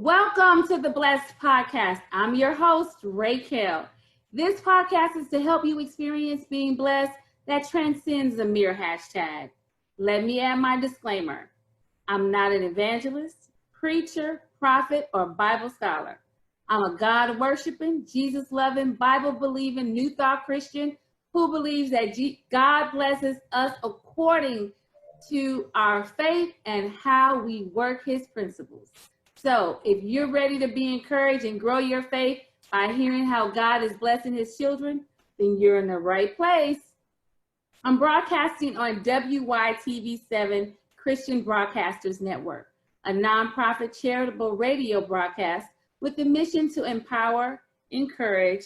Welcome to the Blessed Podcast. I'm your host, Raquel. This podcast is to help you experience being blessed that transcends a mere hashtag. Let me add my disclaimer. I'm not an evangelist, preacher, prophet, or Bible scholar. I'm a God-worshiping, Jesus-loving, Bible-believing, New Thought Christian who believes that God blesses us according to our faith and how we work his principles. So if you're ready to be encouraged and grow your faith by hearing how God is blessing his children, then you're in the right place. I'm broadcasting on WYTV7 Christian Broadcasters Network, a nonprofit charitable radio broadcast with the mission to empower, encourage,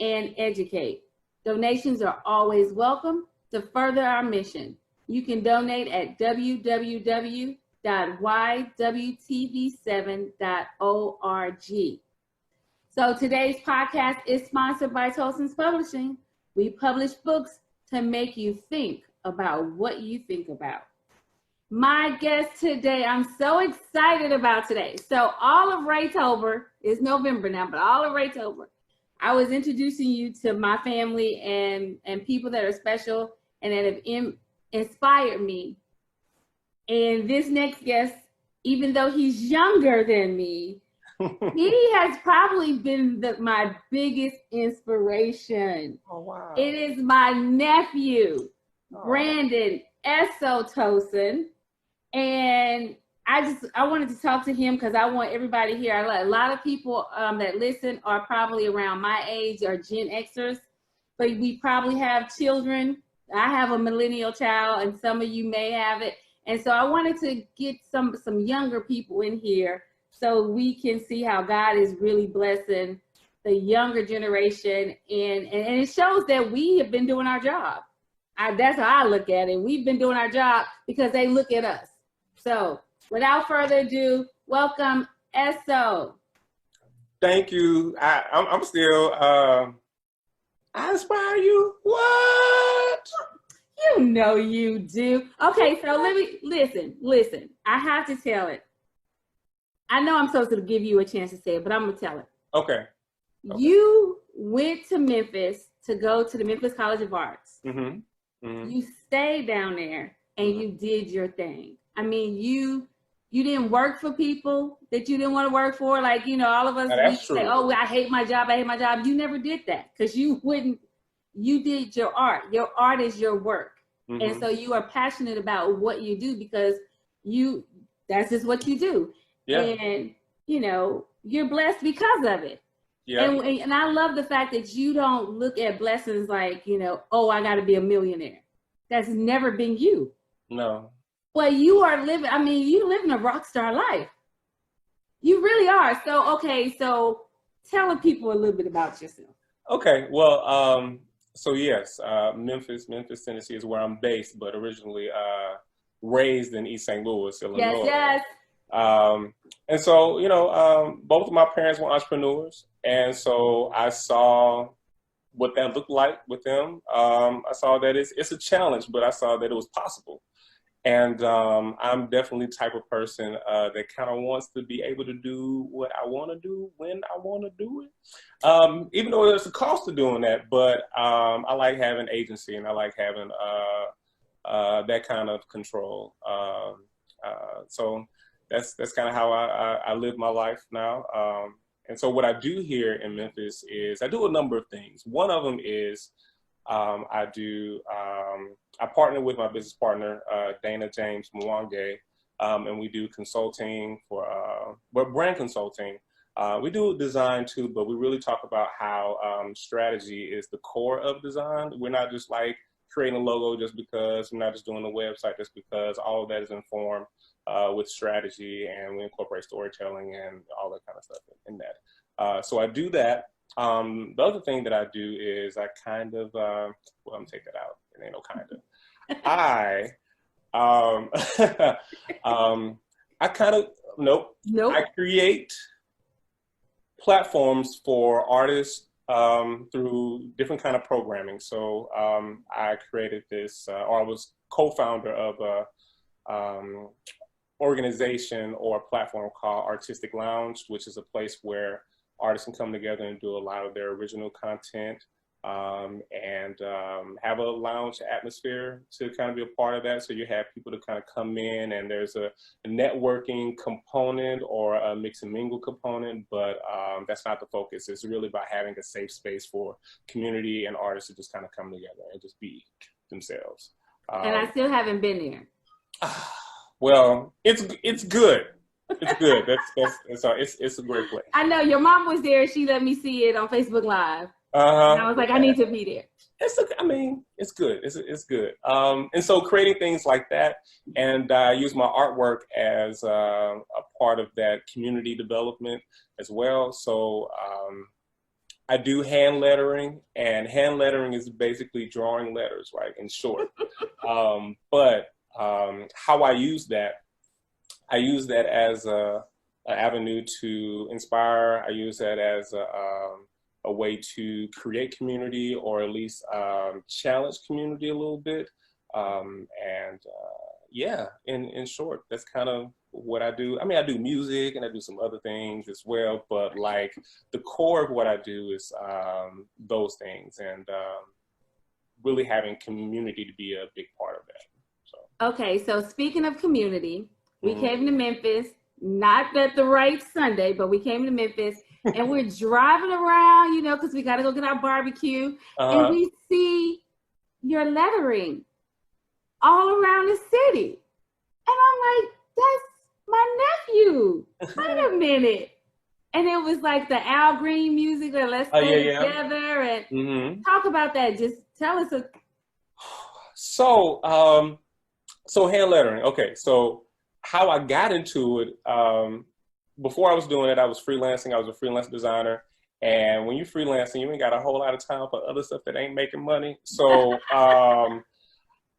and educate. Donations are always welcome to further our mission. You can donate at www.ywtv7.org. So today's podcast is sponsored by Tolson's Publishing. We publish books to make you think about what you think about. My guest today, I'm so excited about today. So all of Raytober, it's November now, but all of Raytober, I was introducing you to my family and people that are special and that have inspired me. And this next guest, even though he's younger than me, he has probably been my biggest inspiration. Oh, wow. It is my nephew, Artist Eso Tolson. And I wanted to talk to him because I want everybody here. A lot of people that listen are probably around my age or Gen Xers, but we probably have children. I have a millennial child, and some of you may have it. And so I wanted to get some younger people in here so we can see how God is really blessing the younger generation. And it shows that we have been doing our job. That's how I look at it. We've been doing our job because they look at us. So without further ado, welcome, Eso. Thank you. I'm still, I inspire you. What? You know you do. Okay, so let me, listen. I have to tell it. I know I'm supposed to give you a chance to say it, but I'm going to tell it. Okay. You went to Memphis to go to the Memphis College of Arts. Mm-hmm. Mm-hmm. You stayed down there and you did your thing. I mean, you didn't work for people that you didn't want to work for. Like, you know, all of us say, oh, I hate my job. You never did that because you did your art. Your art is your work. Mm-hmm. And so you are passionate about what you do because that's just what you do. Yeah. And, you know, you're blessed because of it. Yeah. And I love the fact that you don't look at blessings like, you know, oh, I got to be a millionaire. That's never been you. No. Well, you are living, you're living a rock star life. You really are. So tell the people a little bit about yourself. Okay. Well, so yes, Memphis, Tennessee is where I'm based, but originally raised in East St. Louis, Illinois. Yes. And so, you know, both of my parents were entrepreneurs. And so I saw what that looked like with them. I saw that it's a challenge, but I saw that it was possible. And I'm definitely the type of person that kind of wants to be able to do what I want to do when I want to do it. Even though there's a cost to doing that, but I like having agency and I like having that kind of control. So that's kind of how I live my life now. And so what I do here in Memphis is I do a number of things. One of them is I partner with my business partner, Dana James Mwange, and we do consulting for brand consulting. We do design too, but we really talk about how strategy is the core of design. We're not just like creating a logo just because, we're not just doing a website just because. All of that is informed with strategy, and we incorporate storytelling and all that kind of stuff in that. So I do that. The other thing that I do is I kind of, well, I'm gonna take that out. It ain't no kind of. I create platforms for artists through different kind of programming. So I created this, or I was co-founder of organization or platform called Artistic Lounge, which is a place where artists can come together and do a lot of their original content, and have a lounge atmosphere to kind of be a part of that. So you have people to kind of come in, and there's a networking component or a mix and mingle component, but that's not the focus. It's really about having a safe space for community and artists to just kind of come together and just be themselves. And I still haven't been there. Well, it's good. It's good. It's a great place. I know your mom was there. She let me see it on Facebook Live. And I was like, I need to be there. It's good. It's good. And so creating things like that, and I use my artwork as a part of that community development as well. So I do hand lettering, and hand lettering is basically drawing letters, right, in short. But how I use that as an avenue to inspire. I use that as a way to create community, or at least challenge community a little bit. In short, that's kind of what I do. I mean, I do music and I do some other things as well, but like the core of what I do is those things, and really having community to be a big part of that. So. Okay, so speaking of community, we came to Memphis, not at the right Sunday, but we came to Memphis, and we're driving around, you know, because we got to go get our barbecue, and we see your lettering all around the city. And I'm like, that's my nephew. Wait a minute. And it was like the Al Green music, or Let's Stay Together, and talk about that. Just tell us. So hand lettering. Okay, so how I got into it, before I was doing it, I was freelancing. I was a freelance designer. And when you're freelancing, you ain't got a whole lot of time for other stuff that ain't making money. So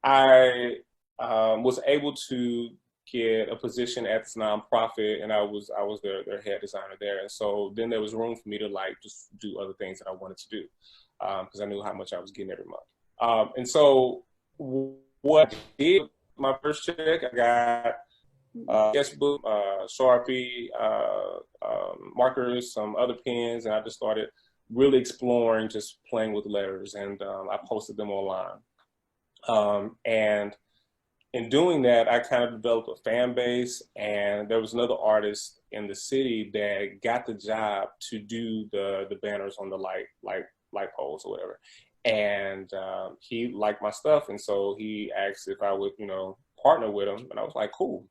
I was able to get a position at this nonprofit, and I was their head designer there. And so then there was room for me to like just do other things that I wanted to do, because I knew how much I was getting every month. And so what I did, my first check, I got sketchbook, Sharpie, markers, some other pens, and I just started really exploring, just playing with letters, and I posted them online. And in doing that, I kind of developed a fan base, and there was another artist in the city that got the job to do the banners on the light poles or whatever. And he liked my stuff, and so he asked if I would, partner with him, and I was like, cool.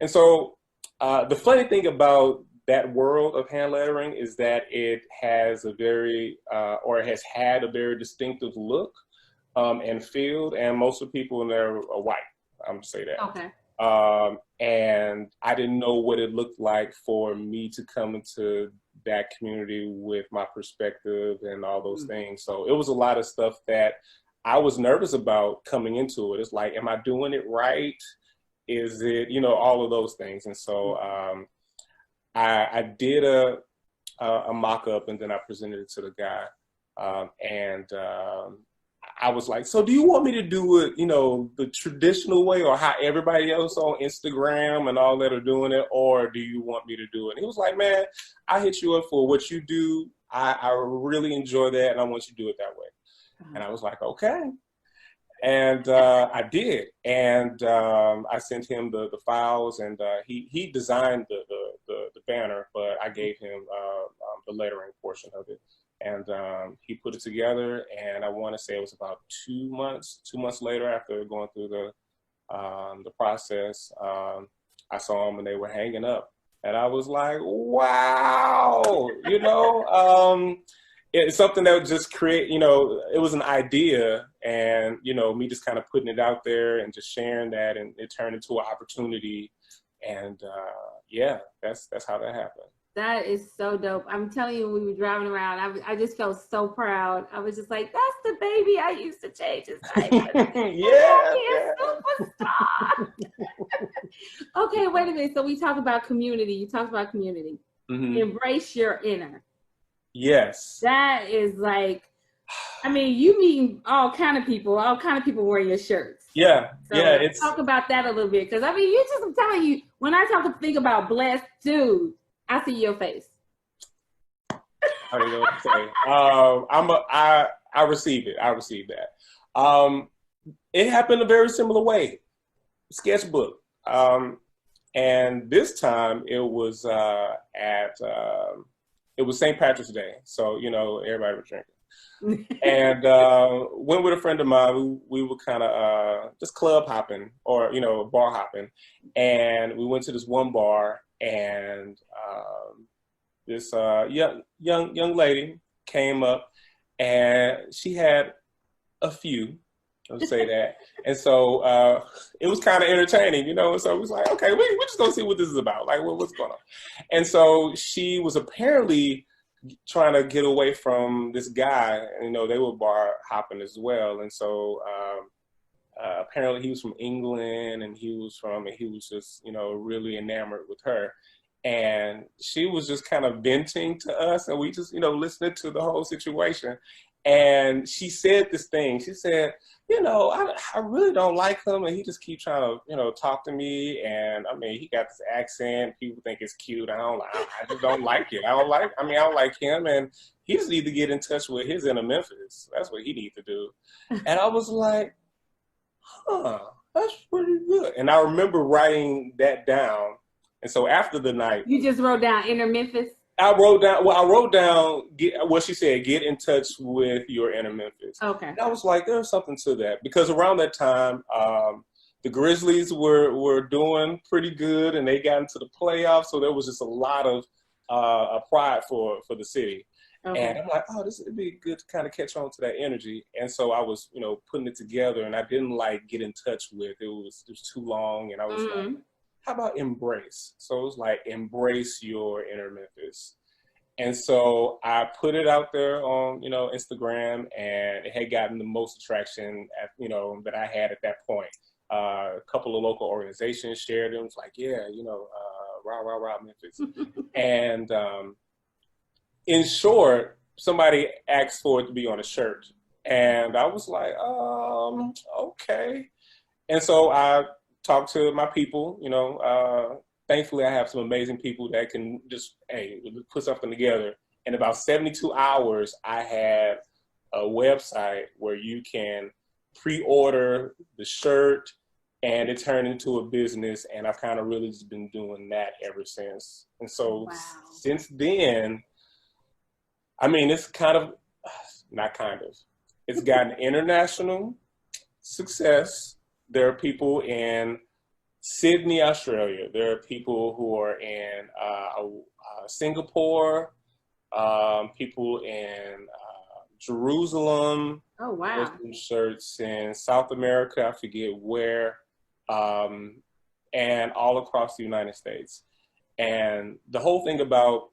And so the funny thing about that world of hand lettering is that it has it has had a very distinctive look and feel, and most of the people in there are white. I'm gonna say that. Okay. And I didn't know what it looked like for me to come into that community with my perspective and all those things. So it was a lot of stuff that I was nervous about coming into it. It's like, am I doing it right? Is it, all of those things. And so I did a mock-up, and then I presented it to the guy. And I was like, so do you want me to do it, the traditional way, or how everybody else on Instagram and all that are doing it, or do you want me to do it? And he was like, man, I hit you up for what you do. I really enjoy that, and I want you to do it that way. And I was like, okay. And I did. And I sent him the files, and he designed the banner, but I gave him the lettering portion of it. And he put it together, and I want to say it was about 2 months. 2 months later, after going through the process, I saw them, and they were hanging up. And I was like, wow, it's something that would just create, it was an idea, and, me just kind of putting it out there and just sharing that, and it turned into an opportunity. And that's how that happened. That is so dope. I'm telling you, when we were driving around, I just felt so proud. I was just like, that's the baby I used to change his diaper. Superstar. Okay, wait a minute. So we talk about community. You talked about community. Embrace your inner. Yes. That is like, you meet all kind of people wearing your shirts. Yeah, So yeah, let's it's talk about that a little bit. Because, I mean, I'm telling you, when I think about blessed, dude, I see your face. I don't know what to say. I received it. I received that. It happened a very similar way. Sketchbook. And this time it was it was St. Patrick's Day, so everybody was drinking, and went with a friend of mine. We were kind of just club hopping or bar hopping, and we went to this one bar, and this young lady came up, and she had a few. I'll say that. And so it was kind of entertaining, and so it was like, okay, we're just going to see what this is about. Like, what's going on? And so she was apparently trying to get away from this guy. And, they were bar hopping as well. And so apparently he was from England, and he was just, really enamored with her. And she was just kind of venting to us, and we just, listening to the whole situation. And she said this thing. She said, I really don't like him, and he just keeps trying to, talk to me. And I mean, he got this accent. People think it's cute. I just don't like it. I don't like him, and he just need to get in touch with his inner Memphis. That's what he needs to do. And I was like, that's pretty good. And I remember writing that down. And so after the night, you just wrote down inner Memphis. I wrote down what she said, get in touch with your inner Memphis. Okay. And I was like, there's something to that. Because around that time, the Grizzlies were doing pretty good, and they got into the playoffs. So there was just a lot of pride for the city. Okay. And I'm like, this would be good to kind of catch on to that energy. And so I was, putting it together, and I didn't like get in touch with it. It was too long. And I was like, how about embrace? So it was like, embrace your inner Memphis. And so I put it out there on, Instagram, and it had gotten the most attraction that I had at that point. A couple of local organizations shared it. It was like, yeah, rah, Memphis. And in short, somebody asked for it to be on a shirt. And I was like, okay. And so I talk to my people, thankfully I have some amazing people that can just, put something together. In about 72 hours, I had a website where you can pre-order the shirt, and it turned into a business, and I've kind of really just been doing that ever since. And so since then, I mean, it's it's gotten international success. There are people in Sydney, Australia. There are people who are in Singapore, people in Jerusalem. Oh, wow. Shirts in South America, I forget where, and all across the United States. And the whole thing about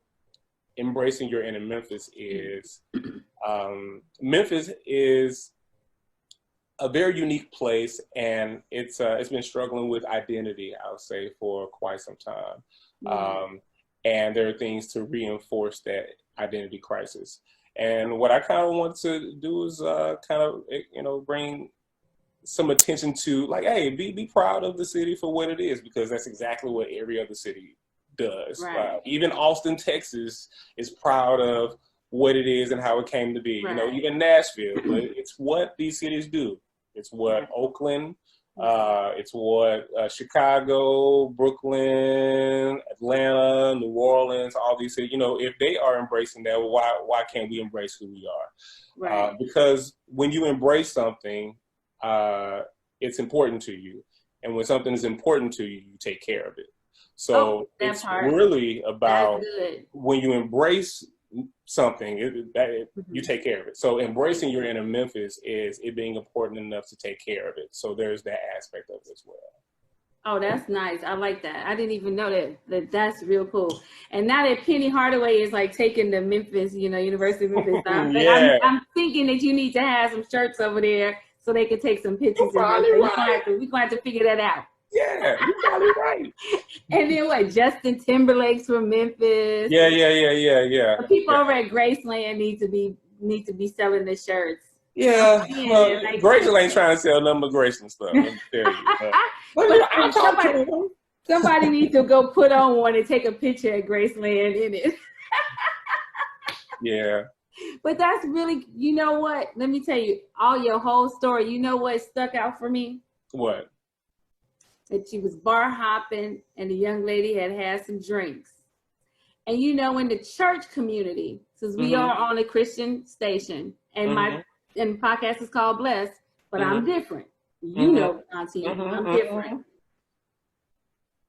embracing your inner Memphis is Memphis is a very unique place, and it's been struggling with identity, I would say, for quite some time. And there are things to reinforce that identity crisis. And what I kind of want to do is bring some attention to, like, hey, be proud of the city for what it is, because that's exactly what every other city does. Right. Even Austin, Texas is proud of what it is and how it came to be. Right. Even Nashville, but it's what these cities do. It's what Oakland, it's what Chicago, Brooklyn, Atlanta, New Orleans, all these cities, if they are embracing that, why can't we embrace who we are? Right. Because when you embrace something, it's important to you. And when something is important to you, you take care of it. So it's really about when you embrace something, you take care of it. So embracing your inner Memphis is it being important enough to take care of it. So there's that aspect of it as well. Oh, that's nice. I like that. I didn't even know that. That's real cool. And now that Penny Hardaway is like taking the Memphis, University of Memphis, I'm thinking that you need to have some shirts over there so they could take some pictures. We're going to have to figure that out. Yeah, you're probably right. And then what? Justin Timberlake's from Memphis. Yeah. The people over at Graceland need to be selling the shirts. Yeah, well, Like, Rachel ain't trying to sell nothing but Graceland stuff. Let me tell you. But I'll talk to them. Somebody needs to go put on one and take a picture at Graceland in it. Yeah. But that's really, you know what? Let me tell you, all your whole story. You know what stuck out for me? What? That she was bar hopping and the young lady had some drinks. And you know, in the church community, since we are on a Christian station, and my podcast is called Blessed, but I'm different. You know, Auntie, I'm different.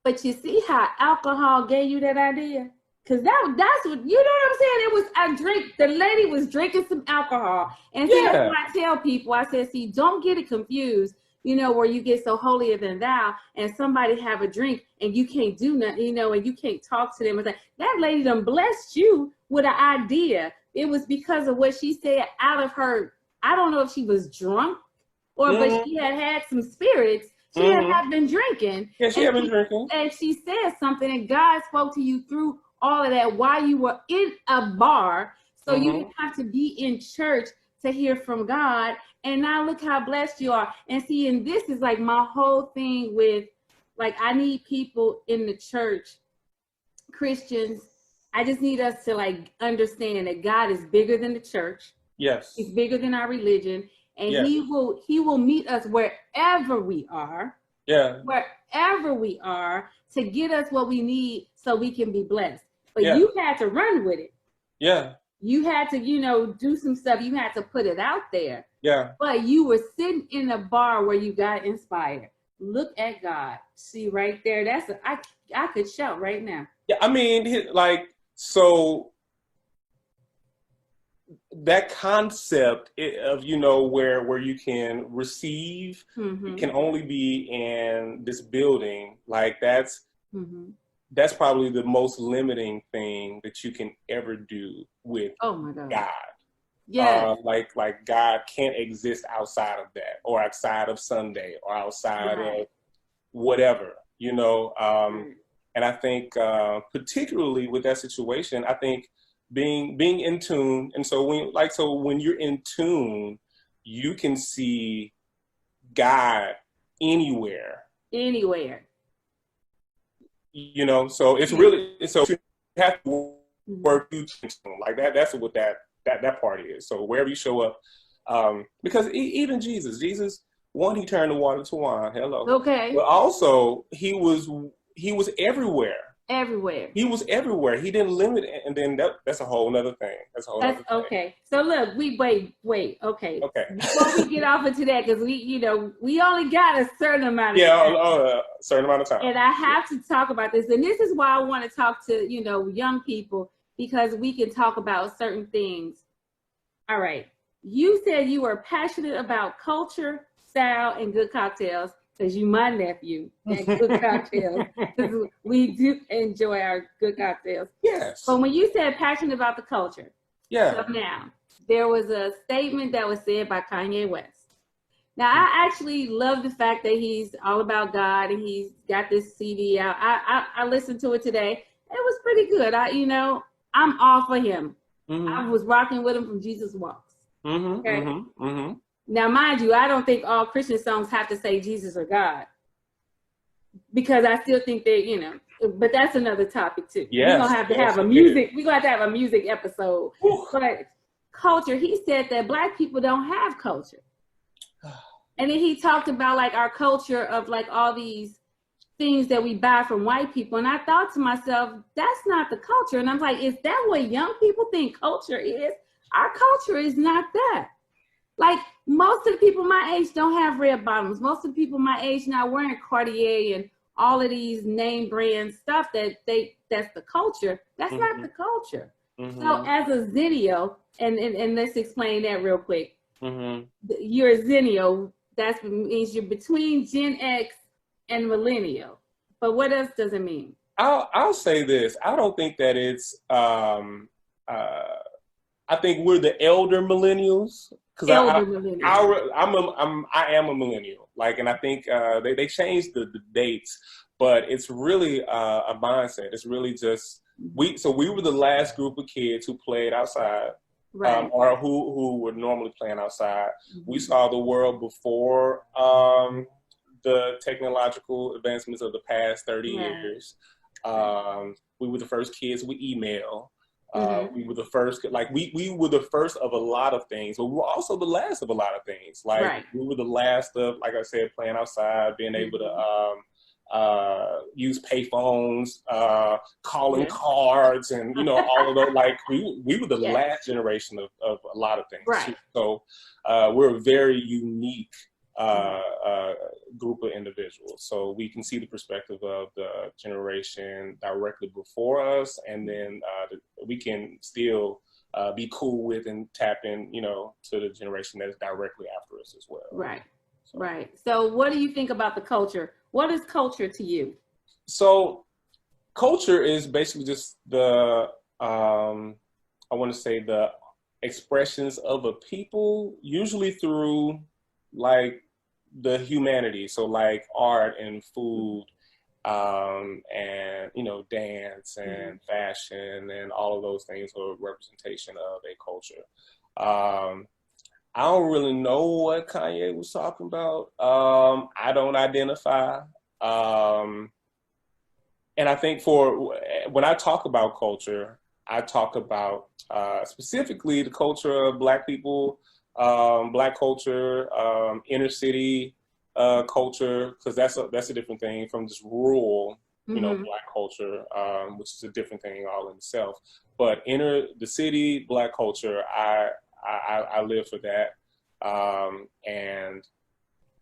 But you see how alcohol gave you that idea? Because that's what, you know what I'm saying? It was a drink. The lady was drinking some alcohol. And see, that's what I tell people. I said, see, don't get it confused, you know, where you get so holier than thou and somebody have a drink and you can't do nothing, you know, and you can't talk to them. It's like, that lady done blessed you with an idea. It was because of what she said out of her, I don't know if she was drunk or, but she had some spirits. She had been drinking. Yeah, she had been drinking. And she said something, and God spoke to you through all of that while you were in a bar. So you didn't have to be in church to hear from God. And now look how blessed you are. And see, and this is like my whole thing with, like, I need people in the church, Christians. I just need us to like understand that God is bigger than the church. Yes. He's bigger than our religion. And he will meet us wherever we are. Yeah. Wherever we are to get us what we need so we can be blessed. But you had to run with it. Yeah. You had to, you know, do some stuff. You had to put it out there. Yeah. But you were sitting in a bar where you got inspired. Look at God. See right there. I could shout right now. Yeah, I mean, like, so that concept of, you know, where you can receive, it can only be in this building. Like that's probably the most limiting thing that you can ever do with God. Yeah. Like God can't exist outside of that, or outside of Sunday, or outside of whatever, you know. And I think particularly with that situation, I think being in tune, and so when you're in tune, you can see God anywhere. Anywhere. You know, so it's really, so you have to work like that. That's what that part is. So wherever you show up, because even Jesus, one, he turned the water to wine. Hello. Okay. But also he was everywhere. Everywhere. He was everywhere. He didn't limit it. And then that's a whole nother thing. That's okay. So look, wait. Okay. Before we get off into that, because we only got a certain amount of time. A certain amount of time. And I have to talk about this. And this is why I want to talk to, young people, because we can talk about certain things. All right. You said you were passionate about culture, style, and good cocktails. Because you my nephew and good cocktails. We do enjoy our good cocktails. Yes. But when you said passionate about the culture, so now there was a statement that was said by Kanye West. Now I actually love the fact that he's all about God and he's got this CD out. I listened to it today. It was pretty good. I'm all for him. I was rocking with him from Jesus Walks. Okay. Now, mind you, I don't think all Christian songs have to say Jesus or God, because I still think that, but that's another topic too. Yes, we're going to have to have a music. We're going to have to have a music episode. But culture, he said that Black people don't have culture. And then he talked about like our culture of like all these things that we buy from white people. And I thought to myself, that's not the culture. And I'm like, is that what young people think culture is? Our culture is not that. Like, most of the people my age don't have red bottoms. Most of the people my age now wearing Cartier and all of these name brand stuff that's the culture. That's not the culture. So as a Zennial, and let's explain that real quick. You're a Zennial. That means you're between Gen X and Millennial. But what else does it mean? I'll say this. I don't think that it's I think we're the elder millennials, because I am a millennial. Like, and I think they changed the dates, but it's really a mindset. It's really just we were the last group of kids who played outside. Right. or who were normally playing outside. We saw the world before the technological advancements of the past 30 years. We were the first kids with email. We were the first, like we were the first of a lot of things, but we were also the last of a lot of things. Like we were the last of, like I said, playing outside, being able to use payphones, calling cards, and all of those. Like we were the last generation of a lot of things. Right. So we're a very unique group of individuals. So we can see the perspective of the generation directly before us, and then we can still be cool with and tap in, to the generation that is directly after us as well. Right. So. Right. So what do you think about the culture? What is culture to you? So culture is basically just the, I want to say the expressions of a people, usually through like the humanity. So like art and food, and dance and fashion and all of those things are a representation of a culture. I don't really know what Kanye was talking about. I don't identify. And I think when I talk about culture, I talk about specifically the culture of Black people, Black culture, inner city culture, because that's a different thing from just rural, Black culture, which is a different thing all in itself. But the city Black culture, I live for that, and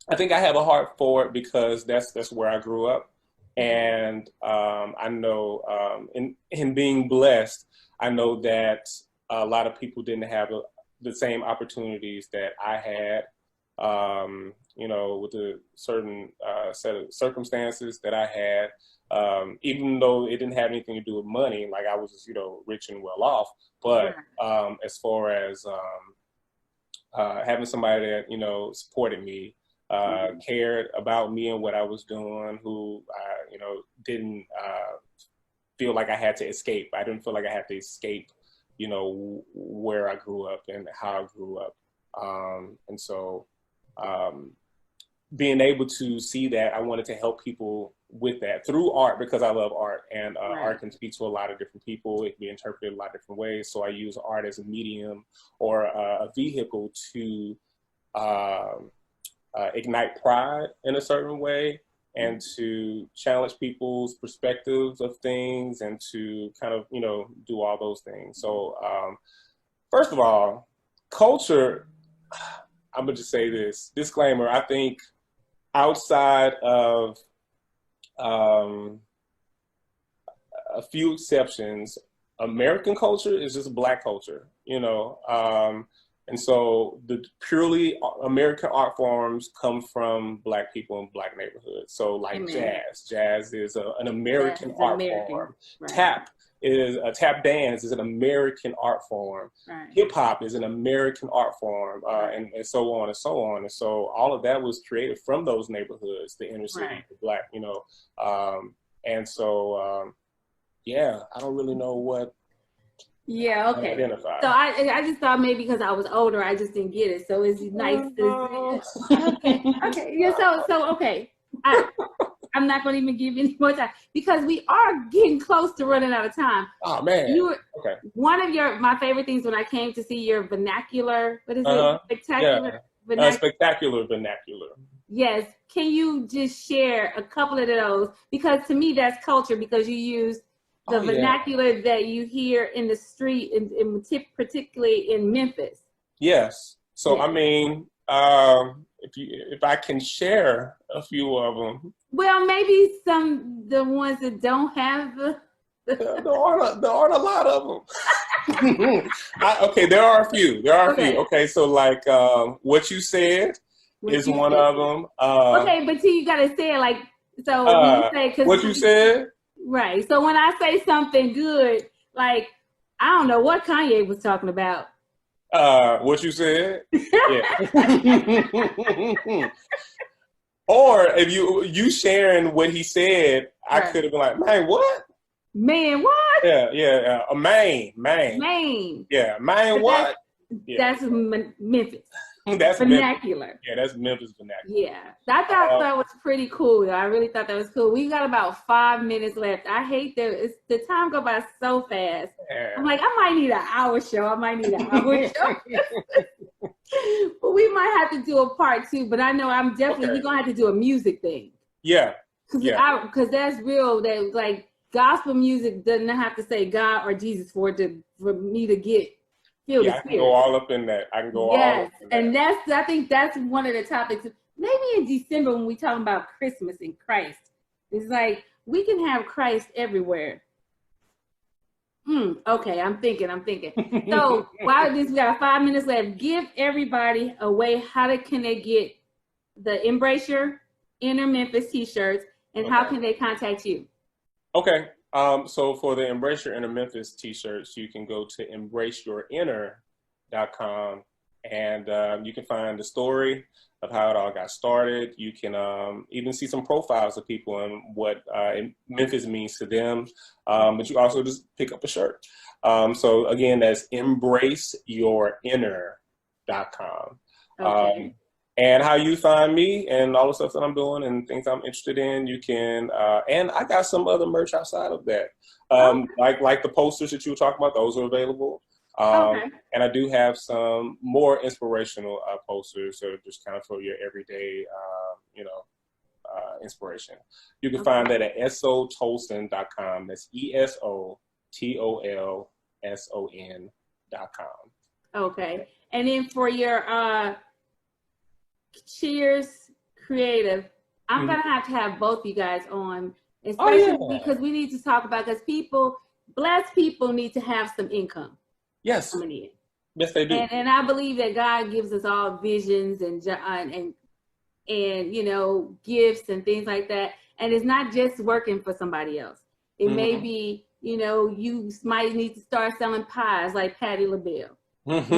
I think I have a heart for it because that's where I grew up, and I know in being blessed, I know that a lot of people didn't have the same opportunities that I had, with a certain set of circumstances that I had, even though it didn't have anything to do with money, like I was, rich and well off. But as far as having somebody that, supported me, cared about me and what I was doing, who, didn't feel like I had to escape. I didn't feel like I had to escape where I grew up and how I grew up. And so being able to see that, I wanted to help people with that through art, because I love art, and art can speak to a lot of different people. It can be interpreted a lot of different ways. So I use art as a medium or a vehicle to ignite pride in a certain way, and to challenge people's perspectives of things, and to kind of, do all those things. So first of all, culture, I'm gonna just say this, disclaimer, I think outside of a few exceptions, American culture is just Black culture, and so the purely American art forms come from Black people in Black neighborhoods. So like jazz is an American art form. Right. Tap dance is an American art form. Right. Hip hop is an American art form, and so on and so on. And so all of that was created from those neighborhoods, the inner city, the Black, and so I don't really know what. Yeah, okay. So I just thought maybe because I was older, I just didn't get it. So it's nice to okay. Yeah, so okay. I'm not going to even give you any more time because we are getting close to running out of time. Oh man. One of my favorite things when I came to see your vernacular, what is it? Spectacular? Yeah. Spectacular vernacular. Yes. Can you just share a couple of those? Because to me, that's culture, because you use the vernacular that you hear in the street, particularly in Memphis. Yes. So, I mean, if I can share a few of them. Well, maybe the ones that don't have there aren't a lot of them. Okay, there are a few. There are a few. Okay, so like what you said is one of them. Okay, but you gotta say it like so. When you say, what you said. Right. So when I say something good, like I don't know what Kanye was talking about. What you said? Yeah. Or if you sharing what he said, I could have been like, man, what? Man, what? Yeah, a man. Man. Yeah, man, what? That's Memphis. That's vernacular. Memphis. Yeah, that's Memphis vernacular. Yeah, I thought that was pretty cool. I really thought that was cool. We got about 5 minutes left. I hate that the time go by so fast. Yeah. I'm like, I might need an hour show. But we might have to do a part 2. But I know I'm definitely we're gonna have to do a music thing. Yeah. Because that's real. That like gospel music doesn't have to say God or Jesus for me to get. I can go all up in that. I can go all up in that. And I think that's one of the topics. Maybe in December when we talk about Christmas and Christ. It's like we can have Christ everywhere. Okay, I'm thinking. So while we got 5 minutes left, give everybody a way can they get the Embrace Your Inner Memphis t-shirts and how can they contact you? Okay. So for the Embrace Your Inner Memphis t-shirts, you can go to embraceyourinner.com and you can find the story of how it all got started. You can even see some profiles of people and what Memphis means to them. But you also just pick up a shirt. So again, that's embraceyourinner.com. Okay. And how you find me and all the stuff that I'm doing and things I'm interested in, you can, and I got some other merch outside of that. Like the posters that you were talking about, those are available. And I do have some more inspirational posters that are just kind of for your everyday, inspiration. You can find that at esotolson.com. That's ESOTOLSON.com. Okay. And then for your Cheers Creative, I'm going to have both you guys on, especially because we need to talk about, because blessed people need to have some income. Yes. Coming in. Yes, they do. And I believe that God gives us all visions and gifts and things like that. And it's not just working for somebody else. It may be, you might need to start selling pies like Patti LaBelle. And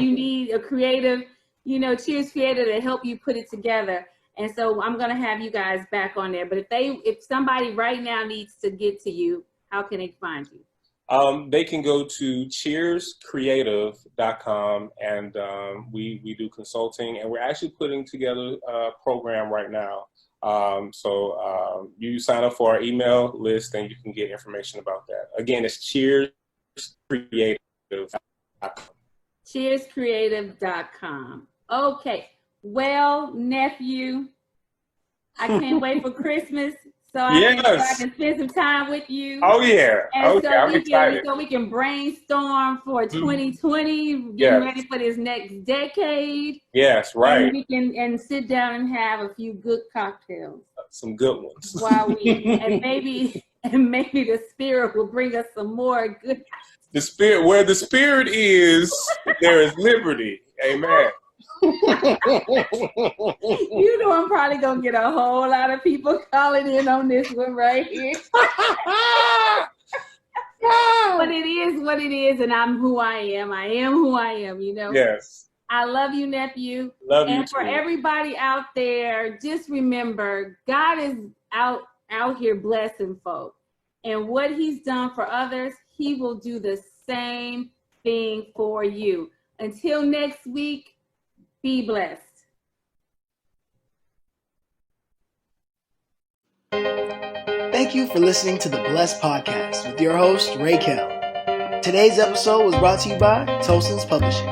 you need a creative, Cheers Creator to help you put it together. And so I'm going to have you guys back on there. But if somebody right now needs to get to you, how can they find you? They can go to cheerscreative.com and we do consulting, and we're actually putting together a program right now. So you sign up for our email list and you can get information about that. Again, it's cheerscreative.com. Cheerscreative.com. Okay. Well, nephew, I can't wait for Christmas. So I can spend some time with you. Oh, yeah. And I'm excited. So we can brainstorm for 2020, getting ready for this next decade. Yes, right. And we can sit down and have a few good cocktails. Some good ones. and maybe the Spirit will bring us some more good. The Spirit, where the Spirit is, there is liberty. Amen. I'm probably gonna get a whole lot of people calling in on this one right here. But it is what it is, and I'm who I am. I am who I am, Yes. I love you, nephew. Love you too. And for everybody out there, just remember, God is out here blessing folk. And what he's done for others, he will do the same thing for you. Until next week, be blessed. Thank you for listening to the Blessed Podcast with your host, Ray Kell. Today's episode was brought to you by Tolson's Publishing.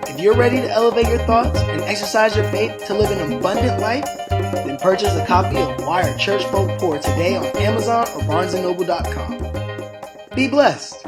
If you're ready to elevate your thoughts and exercise your faith to live an abundant life, then purchase a copy of Why Are Church Folk Poor today on Amazon or BarnesandNoble.com. Be blessed.